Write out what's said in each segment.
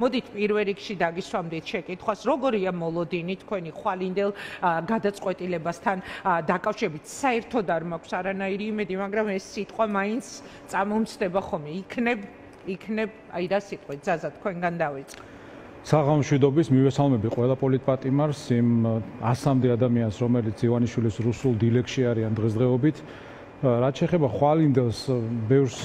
მოდით პირველ რიგში დაგისვამდეთ შეკითხვას, როგორია მოლოდინი თქვენი ხვალინდელ გადაწყვეტილებასთან დაკავშირებით? საერთოდ არ მაქვს არანაირი იმედი, მაგრამ ეს სიტყვა მაინც წამომცდება ხოლმე. იქნებ, აი რა სიტყვით, ზაზა თქვენგან დავიწყო. საღამოშვიდობის მივესალმები ყველა პოლიტპატიმარს, იმ 100-მდე ადამიანს, რომელიც ივანიშვილის რუსულ დილეგში არიან დღესდღეობით. რაც შეეხება ხვალინდელს, ბევრს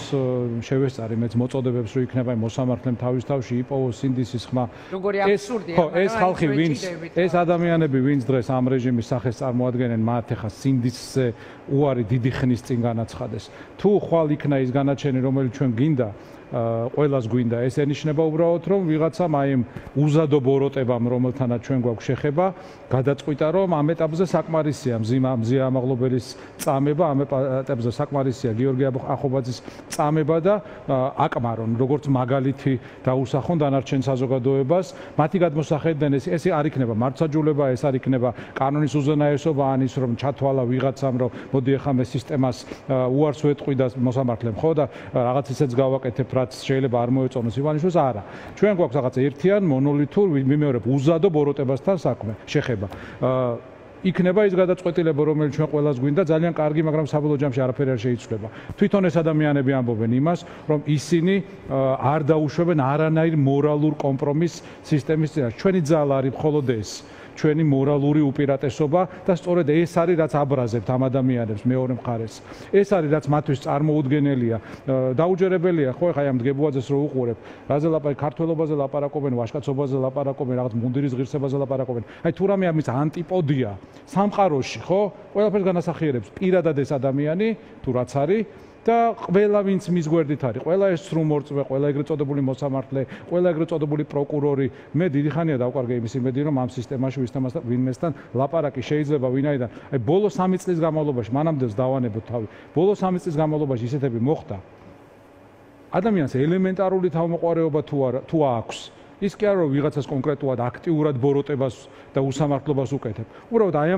შევესწარი მეც მოწოდებებს, რომ იქნება მოსამართლემ თავის თავში იპოვოს სინდისის ხმა. როგორი აბსურდია, ეს ხალხი ვინც, ეს ადამიანები ვინც დღეს ამ რეჟიმის სახეს წარმოადგენენ, მათ ეხა სინდისზე უარი დიდი ხნის წინ განაცხადეს. თუ ხვალ იქნა ის განაჩენი, რომელიც ჩვენ გინდა, ყველას გვინდა, ეს ენიშნება უბრალოდ, რომ ვიღაცამ აი იმ უზადო ბოროტებამ, რომელთანაც ჩვენ გვაქვს შეხება, გადაწყვიტა, რომ ამ ეტაპზე საკმარისია მზია ამაღლობელის წამება, ამ ეტაპზე საკმარისია გიორგი ახობაძის წამება და აკმარონ, როგორც მაგალითი დაუსახონ დანარჩენ საზოგადოებას. მათი გადმოსახედიდან ეს არ იქნება მართლმსაჯულება, ეს არ იქნება კანონის უზენაესობა, ან ის რომ ჩათვალა ვიღაცამ, რომ მოდი ახლა მე სისტემას უარს ვეტყვი და მოსამართლემ, ხო და რაღაც ისეც გავაკეთებ, რაც შეიძლება არ მოეწონოს ივანიშვილს, არა. ჩვენ გვაქვს რაღაც ერთიან მონოლითურ, ვიმეორებ უზადო ბოროტებასთან საქმე, შეხება. იქნება ის გადაწყვეტილება, რომელიც ჩვენ ყველას გვინდა, ძალიან კარგი, მაგრამ საბოლოო ჯამში არაფერი არ შეიცვლება. თვითონ ეს ადამიანები ამბობენ იმას, რომ ისინი არ დაუშვებენ არანაირ მორალურ კომპრომისს სისტემის წინაშე. ჩვენი ძალა არის მხოლოდ ეს. ჩვენი მორალური უპირატესობა და სწორედ ეს არის რაც აბრაზებთ ამ ადამიანებს მეორე მხარეს. ეს არის რაც მათთვის წარმოუდგენელია. დაუჯერებელია ხო ხა ამ დგებუაძეს რო უყურებ, რაზე ლაპარაკობენ, ქართველობაზე ლაპარაკობენ, ვაჟკაცობაზე ლაპარაკობენ, რაღაც მუნდირის ღირსებაზე ლაპარაკობენ. აი თუ რამე ამის ანტიპოდია სამყაროში, ხო? ყველაფერს განასახიერებს პირადად ეს ადამიანი, თუ რაც არის და ყველა ვინც მის გვერდით არის, ყველა ეს სრუმორწმე, ყველა ეგრეთ წოდებული მოსამართლე, ყველა ეგრეთ წოდებული პროკურორი, მე დიდი ხანია დავკარგე იმის იმედი, რომ ამ სისტემაში ვინმესთან ლაპარაკი შეიძლება ვინაიდან. აი ბოლო 3 წლის განმავლობაში, მანამდეც დავანებოთ თავი. ბოლო 3 წლის განმავლობაში ისეთები მოხდა. ადამიანს ელემენტარული თავმოყარეობა თუ აქვს, ის კი არა რომ ვიღაცას კონკრეტულად აქტიურად ბოროტებას და უსამართლობას უკეთებ. უბრალოდ აი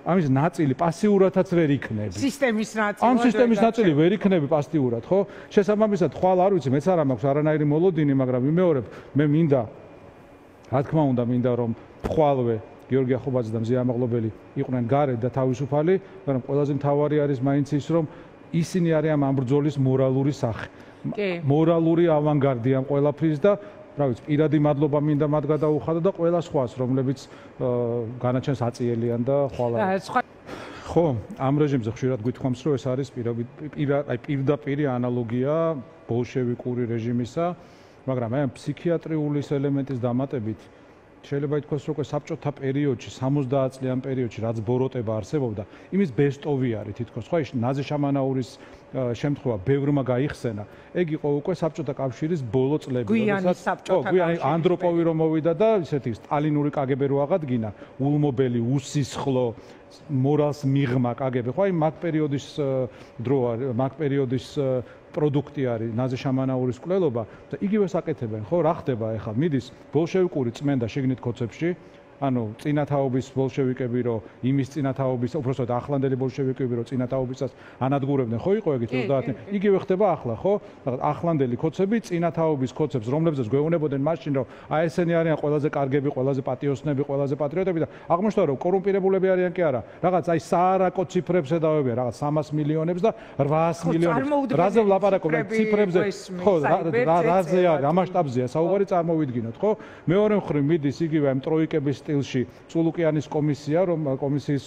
ამის ნაწილი პასიურადაც ვერ იქნები. სისტემის ნაწილი. ამ სისტემის ნაწილი ვერ იქნები პასიურად, ხო? შესაბამისად, ხვალ არ ვიცი, მეც არ მაქვს არანაირი მოლოდინი, მაგრამ ვიმეორებ, მე მინდა, რა თქმა უნდა, მინდა რომ ხვალვე გიორგი ახობაძე და მზია ამაღლობელი იყვნენ გარეთ და თავისუფალი, მაგრამ ყველაზე მთავარი არის მაინც ის, რომ ისინი არიან ამ ბრძოლის მორალური სახე. მორალური ავანგარდი ამ ყველაფრის და რა ვიცი, პირადი მადლობა მინდა მათ გადაუხადო და ყველა სხვას, რომლებიც განაჩენს აწიელიან და ხვალ ხო, ამ რეჟიმზე ხშირად გვითხოვს, რომ ეს არის პირდაპირი ანალოგია ბოლშევიკური რეჟიმისა, მაგრამ აი ფსიქიატრიული ელემენტის დამატებით შეიძლება ითქვას, რომ საბჭოთა პერიოდში, 70 წლიან პერიოდში, რაც ბოროტება არსებობდა, იმის ბესტოვი არის თითქოს, ხო, ის ნაზი შამანაურის შემთხვევა ბევრმა გაიხსენა. ეგ იყო უკვე საბჭოთა კავშირის ბოლო წლები, როდესაც ანდროპოვი რომ მოვიდა და ისეთი სტალინური კგბ რო აღადგინა, ულმობელი, უსისხლო, მორალს მიღმა კგბ, ხო, აი მაგ პერიოდის დრო არის, მაგ პერიოდის პროდუქტი არის ნაზი შამანაურის კვლელობა და იგივეს აკეთებენ, ხო, რა ხდება ახლა? მიდის ბოლშევიკური წმენდა შიგნით ქოცებში, ანუ წინათაობის ბოლშევიკები რო იმის წინათაობის, უბრალოდ ახლანდელი ბოლშევიკები რო წინათაობისას ანადგურებდნენ, ხო იყო ეგეთ 30-იან. იგივე ხდება ახლა, ხო? ახლანდელი ქოცები წინათაობის ქოცებს, რომლებზეც გვეუბნებოდნენ მაშინ, რომ აი ესენი არიან ყველაზე კარგები, ყველაზე პატიოსნები, ყველაზე პატრიოტები და აღმოჩნდა, რომ კორუმპირებულები არიან კი არა. რაღაც აი საარაკო ციფრებს ედავებიან, რაღაც 300 მილიონებს და 800 მილიონებს. რაზე ვლაპარაკობთ? ციფრებზე. ხო, რაზე არის? ამ მასშტაბზეა საუბარი, წარმოვიდგინოთ, ხო? მეორე მხრივ მიდის იგივე ამ ტროიკების სტილში წულუკიანის კომისია, რომ კომისიის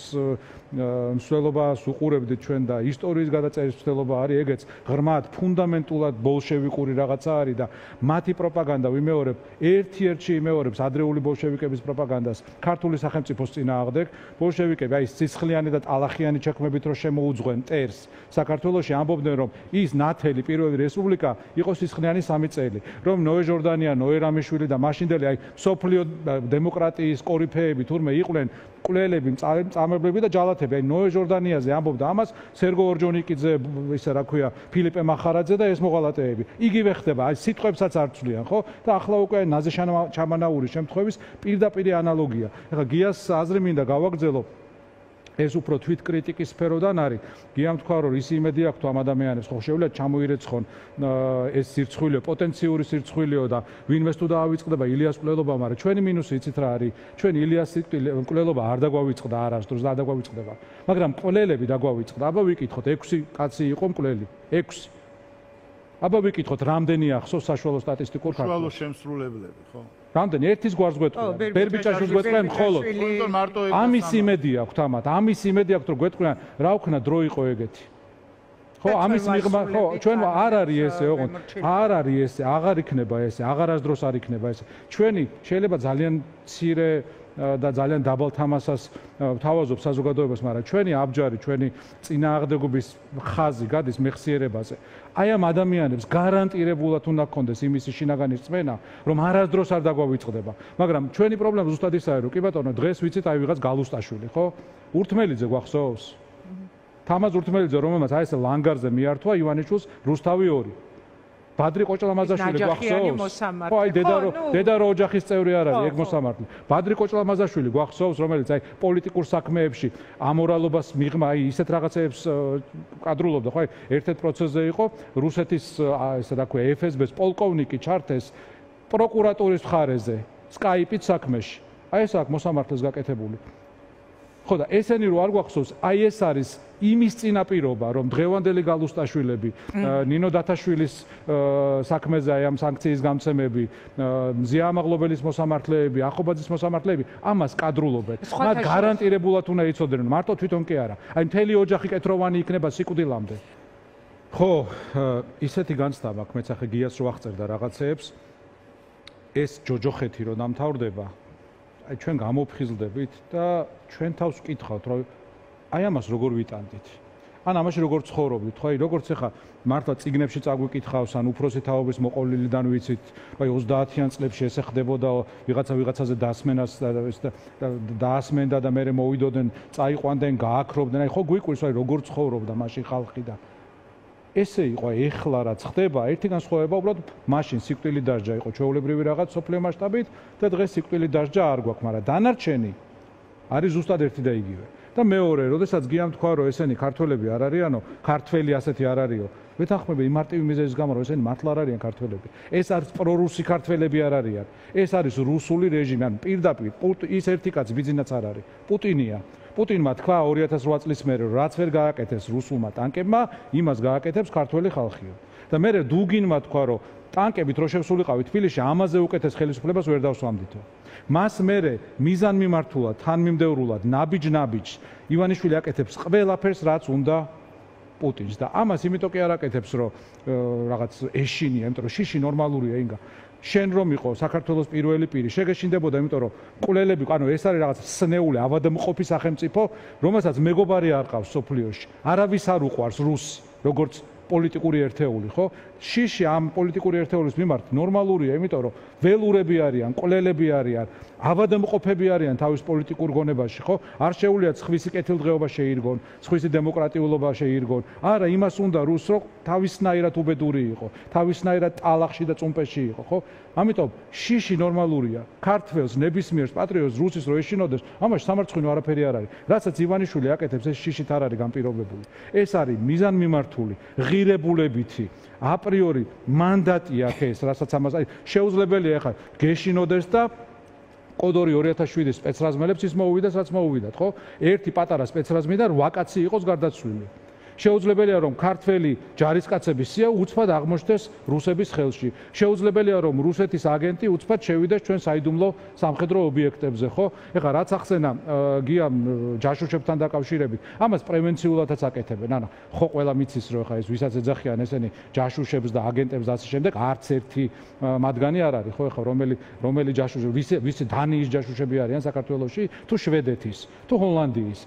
მსვლელობას უყურებდით ჩვენ და ისტორიის გადაწერის მსვლელობა არის ეგეც ღრმად ფუნდამენტულად ბოლშევიკური რაღაცა არის და მათი პროპაგანდა ვიმეორებ ერთ-ერთში იმეორებს ადრეული ბოლშევიკების პროპაგანდას ქართული სახელმწიფოს წინააღმდეგ. ბოლშევიკები აი სისხლიანი და ტალახიანი ჩექმებით რო შემოუძღვენ ტერს საქართველოში, ამბობდნენ რომ ის ნათელი პირველი რესპუბლიკა იყო სისხლიანი 3 წელი, რომ ნოე ჟორდანია, ნოე რამიშვილი და მაშინდელი აი სოფლიო დემოკრატიის კორიფეები თურმე იყვნენ კვლელები, მწარმოებლები და ჯალათები. აი ნოე ჟორდანიაზე ამბობდა ამას სერგო ორჯონიკიძე, ისე რა ქვია, ფილიპე მახარაძე და ეს მოღალატეები. იგივე ხდება, აი სიტყვებსაც არ ცვლიან, ხო? და ახლა უკვე ნაზი შამანაურის შემთხვევის პირდაპირი ანალოგია. ეხლა გიას აზრი მინდა გავაგრძელო. ეს უფრო თვითკრიტიკის სფეროდან არის. გიამ თქვა, რომ ისი იმედი აქვს თუ ამ ადამიანებს ხო შეუძლიათ ჩამოირეცხონ ეს სირცხვილიო, პოტენციური სირცხვილიო და ვინმეს თუ დაავიწყდება ილიას მკვლელობა, მაგრამ ჩვენი მინუსი იცით რა არის? ჩვენ ილიას მკვლელობა არ დაგვავიწყდა არასდროს და არ დაგვავიწყდება. მაგრამ მკვლელები დაგვავიწყდა. აბა ვიკითხოთ, 6 კაცი იყო მკვლელი. 6. აბა ვიკითხოთ, რამდენი ახსოვს საშუალო სტატისტიკურ ქართულს? საშუალო შემსრულებლები, ხო? რამდენი? ერთის გვარს გვეტყვიან. ბერბიჭაშვილს გვეტყვიან მხოლოდ. ამის იმედი აქვთ ამათ. ამის იმედი აქვთ, რომ გვეტყვიან, რა ვქნა დრო იყო ეგეთი. ხო, ამის მიღმა, ხო, ჩვენ არ არის ესე, ოღონდ არ არის ესე, აღარ იქნება ესე, აღარასდროს არ იქნება ესე. ჩვენი შეიძლება ძალიან მცირე და ძალიან დაბალ თამასას თავაზობს საზოგადოებას, მაგრამ ჩვენი აბჯარი, ჩვენი წინააღმდეგობის ხაზი გადის მეხსიერებაზე. აი ამ ადამიანებს გარანტირებულად უნდა გქონდეს იმისი შინაგანი რწმენა, რომ არასდროს არ დაგვავიწყდება. მაგრამ ჩვენი პრობლემა ზუსტად ისაა, რომ კი ბატონო, დღეს ვიცით აი ვიღაც გალუსტაშვილი, ხო? ურთმელიძე გვახსოვს? თამაზ ურთმელიძე, რომელმაც აი ეს ლანგარზე მიართვა ივანიშვილს რუსთავი 2. ბადრი ყოჭლამაზაშვილი გვახსოვს? ხო, აი დედა რო ოჯახის წევრი არ არის, ეგ მოსამართლე. ბადრი ყოჭლამაზაშვილი გვახსოვს, რომელიც აი პოლიტიკურ საქმეებში ამორალობას მიღმა, აი ისეთ რაღაცეებს კადრულობდა, ხო, აი ერთ-ერთ პროცესზე იყო რუსეთის ესე რა ქვია, FSB-ს პოლკოვნიკი ჩართეს პროკურატურის მხარეზე, Skype-ით საქმეში. აი ეს აქვს მოსამართლეს გაკეთებული. ხო და ესენი რო არ გვახსოვს, აი ეს არის იმის წინაპირობა, რომ დღევანდელი გალუსტაშვილები, ნინო დათაშვილის საქმეზე აი ამ სანქციის გამცემები, მზია ამაღლობელის მოსამართლეები, ახობაძის მოსამართლეები ამას კადრულობენ. მათ გარანტირებულად უნდა იცოდნენ, მარტო თვითონ კი არა. აი მთელი ოჯახი კეთროვანი იქნება სიკვდილამდე. ხო, ისეთი განცდა მაქვს, მეც ახლა გიას რო აღწერდა რაღაცეებს, ეს ჯოჯოხეთი რო დამთავრდება, აი ჩვენ გამოფხიზლდებით და ჩვენ თავს ვკითხავთ, რომ აი ამას როგორ ვიტანდით? ან ამაში როგორ ცხოვრობდით? ხო, აი როგორც ახლა მართლა წიგნებში წაგვიკითხავს, ან უფროსი თაობის მოყოლილიდან ვიცით, აი 30-იან წლებში ესე ხდებოდა ვიღაცაზე დასმენას დაასმენდა და მე მოვიდოდნენ, წაიყვანდნენ, გააქრობდნენ. აი ხო გვიკვირს, აი როგორ ცხოვრობდა მაშინ ხალხი და ესე იყო, ეხლა რაც ხდება, ერთი განსხვავება უბრალოდ მაშინ სიკვდილი დასჯა იყო ჩვეულებრივი რაღაც სოფლიო მასშტაბით და დღეს სიკვდილი დასჯა არ გვაქვს, მაგრამ დანარჩენი არის ზუსტად ერთი და იგივე. და მეორე, როდესაც გიამ თქვა, რომ ესენი ქართველები არ არიანო, ქართველი ასეთი არ არისო, ვეთანხმები იმ მარტივი მიზეზის გამო, რომ ესენი მართლა არ არიან ქართველები. ეს არის პრორუსი ქართველები არ არიან. ეს არის რუსული რეჟიმი, ან პირდაპირ ის ერთი კაცი ბიძინაც არ არის. პუტინია. პუტინმა თქვა 2008 წლის მერე, რომ რაც ვერ გააკეთეს რუსულმა ტანკებმა, იმას გააკეთებს ქართველი ხალხიო. და მე დუგინმა თქვა, რომ ტანკებით რო შევსულიყავით თბილისში, ამაზე უკეთეს ხელისუფლებას ვერ დავსვამდითო. მას მერე მიზანმიმართულად, თანმიმდევრულად, ნაბიჯ-ნაბიჯს ივანიშვილი აკეთებს ყველაფერს, რაც უნდა პუტინს და ამას იმიტომ კი არ აკეთებს, რომ რაღაც ეშინია, იმიტომ რომ შიში ნორმალურია ინგა. შენ რომ იყო საქართველოს პირველი პირი, შეგეშინდებოდა, იმიტომ რომ ყვლელები, ანუ ეს არის რაღაც სნეული, ავადმყოფი სახელმწიფო, რომელსაც მეგობარი არ ყავს სოფლიოში. არავის არ უყვარს რუსი, როგორც პოლიტიკური ერთეული, ხო? შიში ამ პოლიტიკური ერთეულის მიმართ ნორმალურია, იმიტომ რომ ველურები არიან, ყვლელები არიან, ავადმყოფები არიან თავის პოლიტიკურ გონებაში, ხო? არ შეუძლიათ სხვისი კეთილდღეობა შეირგონ, სხვისი დემოკრატიულობა შეირგონ. არა, იმას უნდა რუსს, რომ თავისნაირად უბედური იყო, თავისნაირად ტალახში და წუმპეში იყო, ხო? ამიტომ შიში ნორმალურია. ქართველს, ნებისმიერს, პატრიოტს რუსის რო ეშინოდეს, ამაში სამარცხვინო არაფერი არ არის. რასაც ივანიშვილი აკეთებს, ეს შიშით არ არის განპირობებული. ეს არის მიზანმიმართული, ღირებულებითი აპრიორი მანდატი აქვს ეს, რასაც ამას აი შეუძლებელია ახლა გეშინოდეს და კოდორი 2007-ის სპეცრაზმელებს ის მოუვიდათ, რაც მოუვიდათ, ხო? ერთი პატარა სპეცრაზმიდან 8 კაცი იყოს გარდაცვლილი. შეუძლებელია რომ ქართველი ჯარისკაცების სია უცბად აღმოჩნდეს რუსების ხელში. შეუძლებელია რომ რუსეთის აგენტი უცბად შევიდეს ჩვენ საიდუმლო სამხედრო ობიექტებზე, ხო? ეხლა რაც ახსენა გიამ ჯაშუშებთან დაკავშირებით, ამას პრევენციულადაც აკეთებენ. ანუ ხო ყველა მიცის რომ ეხლა ეს ვისაც ეძახიან ესენი ჯაშუშებს და აგენტებს და ასე შემდეგ, არც ერთი მათგანი არ არის, ხო? ეხლა რომელი ჯაშუშები, ვისი დანიის ჯაშუშები არიან საქართველოში, თუ შვედეთის, თუ ჰოლანდიის.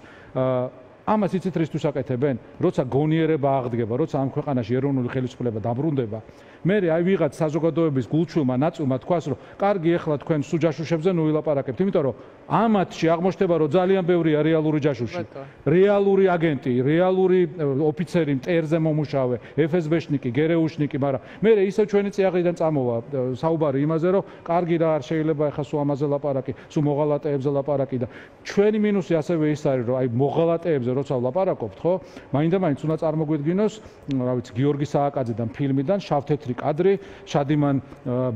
ამას იცით რისთვის აკეთებენ? როცა გონიერება აღდგება, როცა ამ ქვეყანაში ეროვნული ხელისუფლება დაბრუნდება, მე აი ვიღაც საზოგადოების გულჩვილმა ნაწილმა თქვას, რომ კარგი, ეხლა თქვენ სულ ჯაშუშებზე ნუ ვილაპარაკებთ, იმიტომ რომ ამათში აღმოჩნდება, რომ ძალიან ბევრია რეალური ჯაშუში, რეალური აგენტი, რეალური ოფიცერი, მტერზე მომუშავე, FSB-შნიკი, გერეუშნიკი, მაგრამ მე ისევ ჩვენი წიაღიდან წამოვა საუბარი იმაზე, რომ კარგი რა არ შეიძლება ეხლა სულ ამაზე ლაპარაკი, სულ მოღალატეებზე ლაპარაკი და ჩვენი მინუსი ასევე ის არის, რომ აი მოღალატეებზე როცა ვლაპარაკობთ, ხო? მაინდა-მაინც უნდა წარმოგვიდგინოს, რა ვიცი, გიორგი სააკაძიდან ფილმიდან შავ-თეთრი კადრი, შადიმან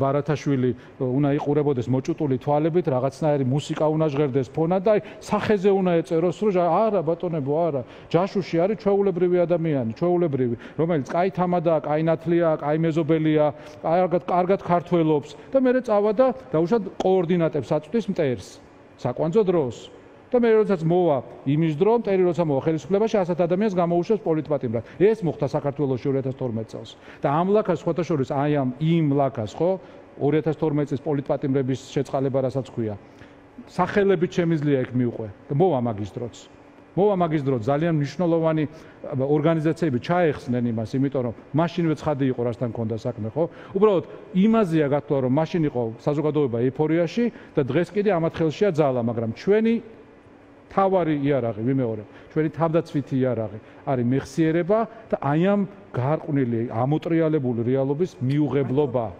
ბარათაშვილი უნდა იყურებოდეს მოჭუტული თვალებით, რაღაცნაირი მუსიკა უნდა ჟღერდეს ფონად და აი სახეზე უნდა ეწეროს, რომ არა ბატონებო, არა, ჯაშუში არის ჩვეულებრივი ადამიანი, ჩვეულებრივი, რომელიც კაი თამადაა, კაი ნათლია, კაი მეზობელია, კარგად ქართველობს და მე წავა და დაუშვათ კოორდინატებს აწვდის მტერს, საკვანძო დროს. და მე როდესაც მოვა იმის დრო, მტერი როცა მოვა ხელისუფლებაში, 100 ადამიანს გამოუშვეს პოლიტპატიმრად. ეს მოხდა საქართველოში 2012 წელს. და ამ ლაქას სხვათა შორის აი ამ იმ ლაქას, ხო, 2012 წლის პოლიტპატიმრების შეწყალება რასაც ქვია. სახელებით შემიძლია იქ მივყვე. და მოვა მაგის დროც. მოვა მაგის დროც ძალიან მნიშვნელოვანი ორგანიზაციები ჩაეხსნენ იმას, იმიტომ რომ მაშინვე ცხადი იყო რასთან ქონდა საქმე, ხო? უბრალოდ იმაზეა გათვლა, რომ მაშინ იყო საზოგადოება ეიფორიაში და დღეს კიდე ამათ ხელშია ძალა, მაგრამ ჩვენი თავარი იარაღი, ვიმეორებ, ჩვენი თავდაცვითი იარაღი არის მეხსიერება და აი ამ გარყვნილი, ამოტრიალებული რეალობის მიუღებლობა.